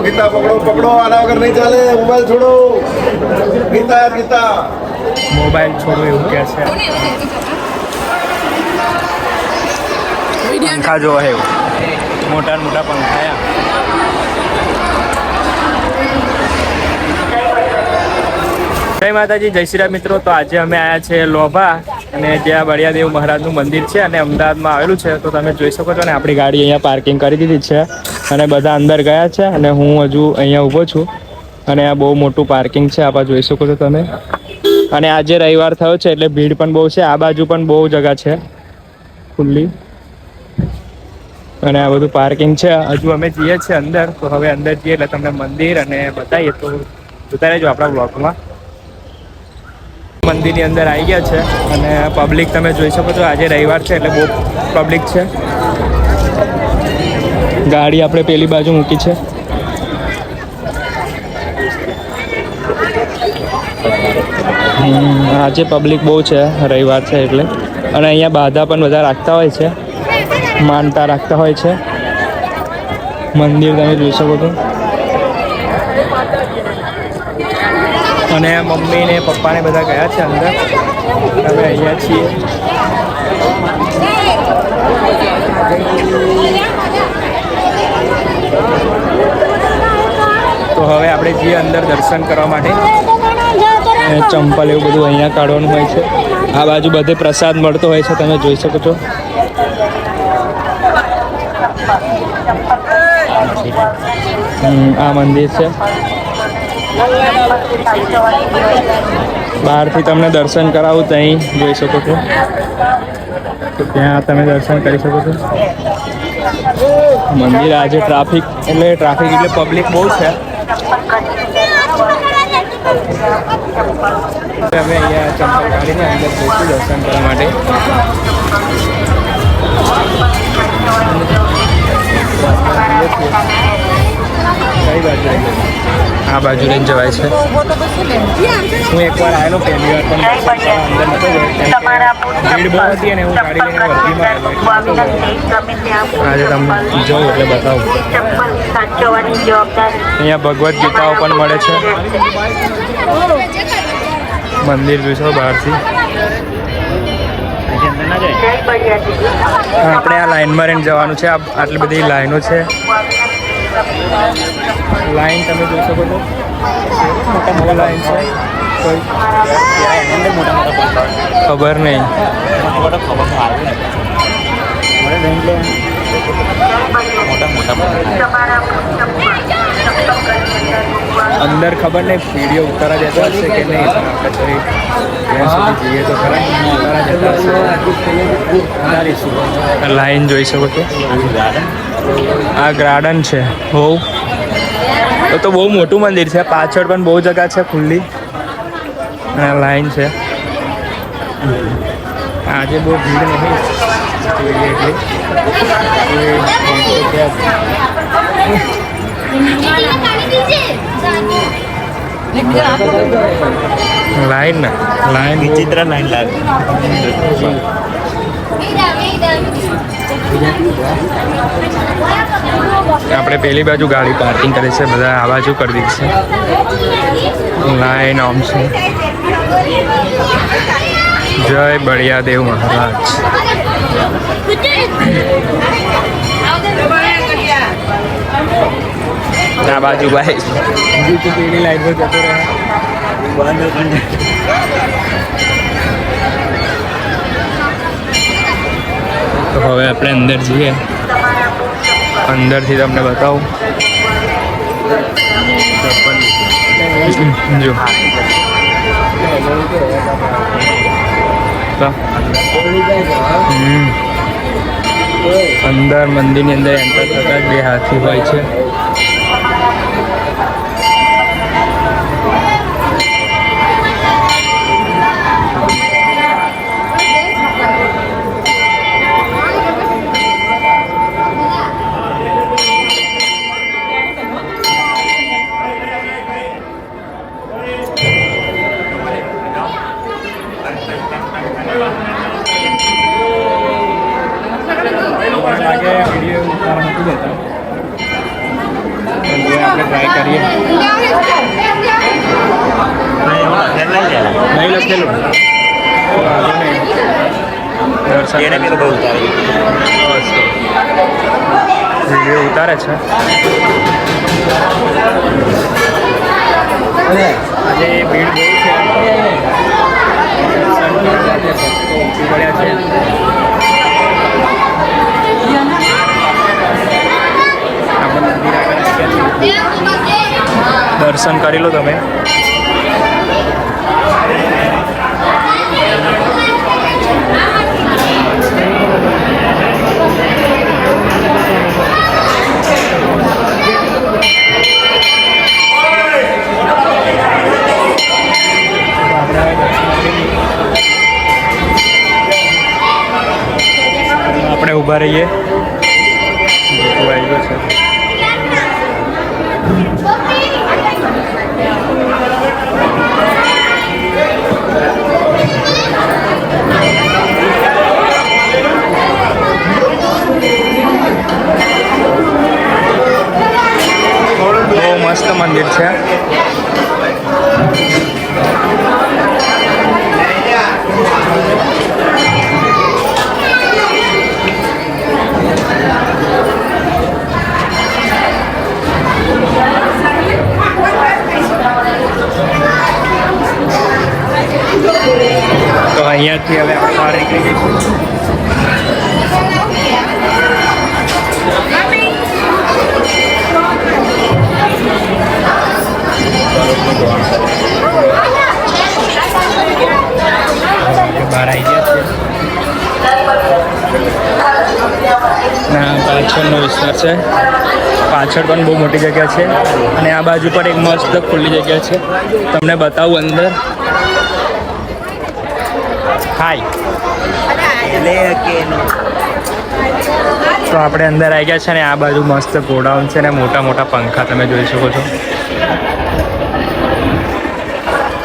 गीता पकड़ो पकड़ो, आना वगैरह नहीं चले, मोबाइल छोड़ो, गीता यार गीता, मोबाइल छोड़ो એવું કહે છે. પંખા જો હે મોટા મોટા પંખા. જય માતાજી, જય શ્રી રામ મિત્રો. તો આજે અમે આવ્યા છે લોભા, અને જ્યાં બળિયાદેવ મહારાજનું મંદિર છે અને અમદાવાદમાં આવેલું છે. તો તમે જોઈ શકો છો ને, આપણી ગાડી અહીંયા પાર્કિંગ કરી દીધી છે અને બધા અંદર ગયા છે અને હું હજુ અહીંયા ઊભો છું. અને આ બહુ મોટું પાર્કિંગ છે, આ જોઈ શકો છો તમે. અને આજે રવિવાર થયો છે એટલે ભીડ પણ બહુ છે. આ બાજુ પણ બહુ જગ્યા છે ખુલ્લી, અને આ બધું પાર્કિંગ છે. હજુ અમે જઈએ છીએ અંદર, તો હવે અંદર જઈએ એટલે તમને મંદિર અને બતાવીએ. તો જોતા રહેજો આપણા બ્લોગમાં. મંદિરની અંદર આવી ગયા છે અને પબ્લિક તમે જોઈ શકો છો. આજે રવિવાર છે એટલે બહુ પબ્લિક છે. ગાડી આપણે પેલી બાજુ મૂકી છે. આજે પબ્લિક બહુ છે, રવિવાર છે એટલે. અને અહીંયા બાધા પણ બધા રાખતા હોય છે, માનતા રાખતા હોય છે. મંદિર તમે જોઈ શકો છો. અને મમ્મી ને પપ્પા ને બધા ગયા છે અંદર. અમે અહીંયા છીએ. તો હવે આપણે જઈએ અંદર દર્શન કરવા માટે. ચંપલ એવું બધું અહીંયા કાઢવાનું હોય છે. આ બાજુ બધે પ્રસાદ મળતો હોય છે, તમે જોઈ શકો છો. આ મંદિર છે. બહારથી તમને દર્શન કરાવું તો અહીં જોઈ શકો છો. તો ત્યાં તમે દર્શન કરી શકો છો. મંદિર આજે ટ્રાફિક એટલે પબ્લિક બહુ છે. અમે અહીંયા ચંપલ કાઢીને અંદર જઈશું દર્શન કરવા માટે. કઈ બાજુ આ બાજુ લઈને જવાય છે. હું એકવાર આવેલો પહેલી વાર, પણ અંદર નતો ગયો. ભીડ બહુ હતી અને હું ગાડી લઈને વર્ધીમાં આવ્યો. આજે તમને જોઉં એટલે બતાવું. અહીંયા ભગવદ્ ગીતાઓ પણ મળે છે. મંદિર જોઈશો બહારથી. આપણે આ લાઈનમાં રહીને જવાનું છે. આટલી બધી લાઈનો છે. લાઈન તમે જોઈ શકો છો. મોટા લાઈન છે. કોઈ ખબર નહીં. અંદર ખબર નહીં વિડીયો ઉતારા જતા હશે કે નહીં. આપણે ત્યાં સુધી જઈએ તો ખરા ઉતારા જતા હશે. લાઈન જોઈ શકો છો. આ ગાર્ડન છે. તો બહુ મોટું મંદિર છે. પાછળ પણ બહુ જગ્યા છે ખુલ્લી. અને લાઈન છે. આજે બહુ ભીડ નહીં લાઈન ને લાઈન વિચિત્ર લાઈન લાગે. આપણે પેલી બાજુ ગાડી પાર્કિંગ કરી છે, બધા આ બાજુ કરી દીધી છે. લાઈન આમ છે. જય બળિયાદેવ મહારાજ. આ બાજુ ભાઈ પેલી લાઈન પર જતો રહે. તો હવે આપણે અંદર જઈએ. અંદરથી તમને બતાવું. જો અંદર મંદિરની અંદર એન્ટર થતા જ બે હાથી હોય છે. આપણે ટ્રાય કરીએ. નહીં લખેલું વાંધો નહીં. દર્શન વિડીયો ઉતારે છે. આજે ભીડ બહુ છે. પડ્યા છે. દર્શન કરી લો તમે. આપણે ઊભા રહીએ. આવી ગયો છે. બહુ મસ્ત મંદિર છે. તો અહીંયાથી હવે આપણે બહાર નીકળી જઈશું. બહાર આવી ગયા છે. પાછળનો વિસ્તાર છે. પાછળ પણ બહુ મોટી જગ્યા છે અને આ બાજુ પર એક મસ્ત ખુલ્લી જગ્યા છે. તમને બતાવું અંદર. હાય. તો આપણે અંદર આવી ગયા છે ને આ બાજુ મસ્ત ગોડાઉન છે ને મોટા મોટા પંખા તમે જોઈ શકો છો.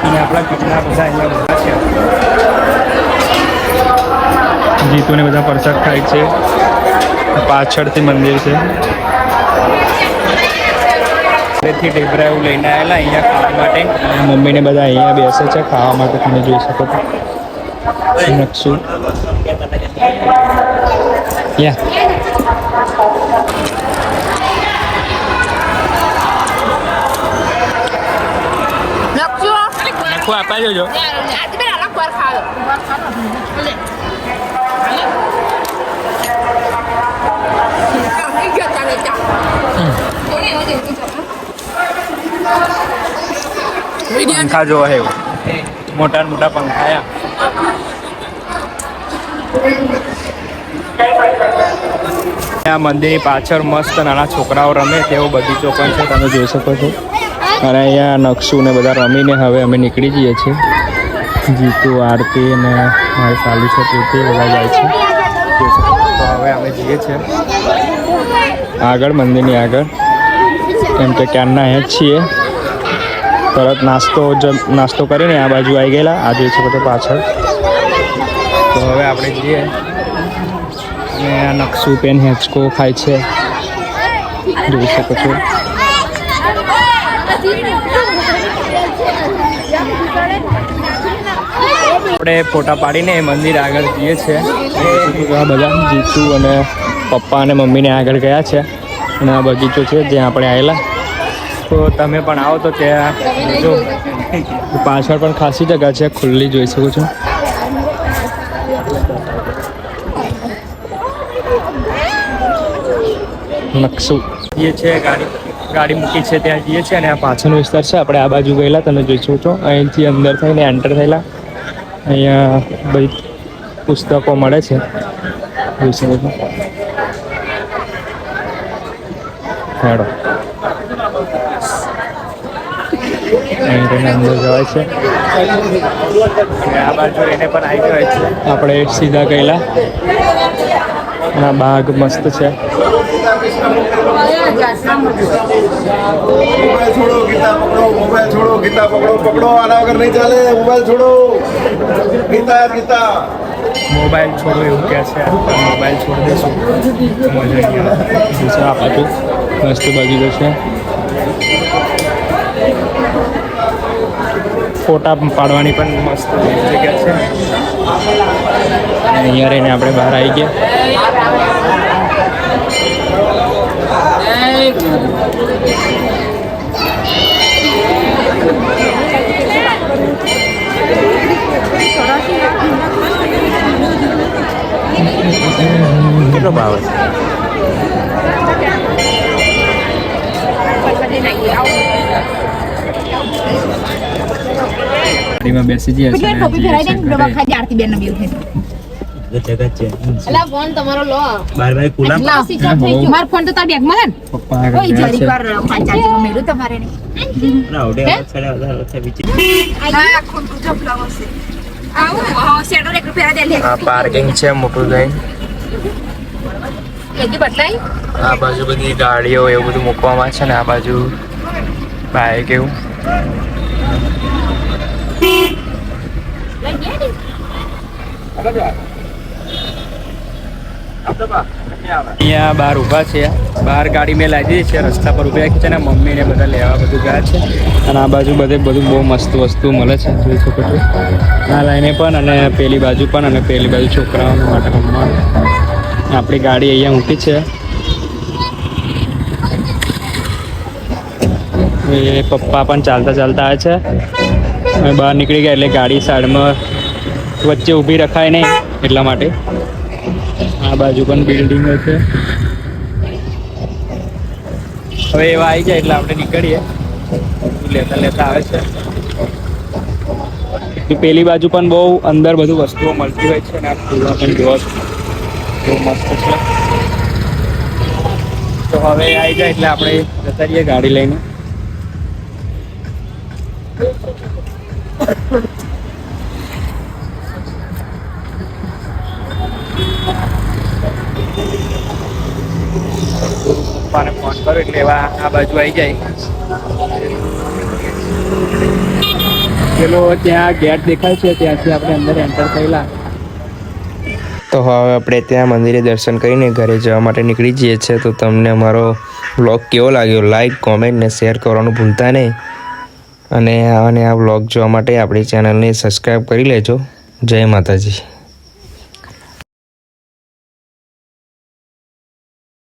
અને આપણા કેટલા બધા અહીંયા બધા છે. જીતુને બધા પ્રસાદ ખાય છે. પાછળથી મંદિર છે. તેથી ઢેબરા એવું લઈને આવેલા અહીંયા ખાવા માટે. અને મમ્મીને બધા અહીંયા બેસે છે ખાવા માટે. તમે જોઈ શકો છો. નકશું યા નખું આપા જોજો. પંખા જોવા હે મોટા મોટા પંખા. આ મંદિરની પાછળ મસ્ત નાના છોકરાઓ રમે તેવો બગીચો પણ છે. તમે જોઈ શકો છો. અને અહીંયા નકશું ને બધા રમીને હવે અમે નીકળી જઈએ છીએ. જીતુ, આરતી અને મારી સાલી છે તે બધા જાય છે. તો હવે અમે જઈએ છીએ આગળ મંદિરની આગળ. એમ કે ક્યારના અહીંયા જ છીએ. તરત નાસ્તો કરીને આ બાજુ આવી ગયેલા. આ જોઈ શકો છો પાછળ. તો હવે આપણે જઈએ. અને આ નકશું પેન હેચકો ખાય છે. જોઈ શકો છો. આપણે ફોટા પાડીને મંદિર આગળ જઈએ છીએ. બધા જીતુ અને પપ્પા અને મમ્મીને આગળ ગયા છે. અને આ બગીચો છે જ્યાં આપણે આવેલા. તો તમે પણ આવો તો ત્યાં જો પાછળ પણ ખાસી જગ્યા છે ખુલ્લી. જોઈ શકો છો. નકશું જઈએ છે. ગાડી મૂકી છે ત્યાં જઈએ છીએ. અને આ પાછળનો વિસ્તાર છે. આપણે આ બાજુ ગયેલા. તમે જોઈ શકો છો. અહીંથી અંદર થઈને એન્ટર થયેલા. અહીંયા બધી પુસ્તકો મળે છે. જોઈ શકો છો. હેડો અંદર જવાય છે. આ બાજુ એને પણ આવી જવાય છે. આપણે સીધા ગયેલા. આ બાગ મસ્ત છે. મોબાઈલ છોડો, ગીતા પકડો. મોબાઈલ છોડો, ગીતા પકડો. પકડો, આના વગર નહીં ચાલે. મોબાઈલ છોડો. ગીતા ગીતા મોબાઈલ છોડો એવું કહે છે. મોબાઈલ છોડી દઈશું. મજા નહીં આવે. આ બાજુ મસ્ત બગીચો છે. ફોટા પાડવાની પણ મસ્ત જગ્યા છે. અને અહીંયા રહીને આપણે બહાર આવી ગયા. કેટલો ભાવ છે? ગાડીમાં બેસી જઈએ છીએ અને જઈએ છીએ ઘરે. પપ્પા આગળ ગયા છે. આ પાર્કિંગ છે મોટું થઈને. આ બાજુ બધી ગાડીઓ એવું બધું મૂકવામાં છે ને આ બાજુ બાઈક એવું. અહીંયા બહાર ઊભા છે. બહાર ગાડી મેં લાગી છે, રસ્તા પર ઊભી રાખી છે ને મમ્મી ને બધા લેવા બધું ગયા છે. અને આ બાજુ બધું બહુ મસ્ત વસ્તુ મળે છે, જોઈ શકો છો. આ લાઈને પણ અને પેલી બાજુ પણ અને પેલી બાજુ છોકરાઓ માટે રમવાનું. આપણી ગાડી અહીંયા મૂકી છે. એ પપ્પા પણ ચાલતા ચાલતા આવે છે. હવે બહાર નીકળી ગયા એટલે ગાડી સાઈડમાં વચ્ચે ઊભી રખાય નહીં એટલા માટે. આ બાજુ પણ બિલ્ડિંગો છે. હવે એવા આવી જાય એટલે આપણે નીકળીએ. લેતા લેતા આવે છે. પેલી બાજુ પણ બહુ અંદર બધું વસ્તુઓ મળતી હોય છે અને આ ફૂલો પણ જોવા બહુ મસ્ત છે. તો હવે આવી જાય એટલે આપણે જતા રહીએ ગાડી લઈને. પપ્પાને ફોન કરો એટલે એવા આ બાજુ આવી જાય. પેલો ત્યાં ગેટ દેખાય છે ત્યાંથી આપણે અંદર એન્ટર થયેલા. તો હવે આપણે ત્યાં મંદિરે દર્શન કરીને ઘરે જવા માટે નીકળી જઈએ છીએ. તો તમને અમારો વ્લોગ કેવો લાગ્યો લાઈક કોમેન્ટ ને શેર કરવાનું ભૂલતા નહીં. અને આ વ્લોગ જોવા માટે આપણી ચેનલને સબસ્ક્રાઈબ કરી લેજો. જય માતાજી.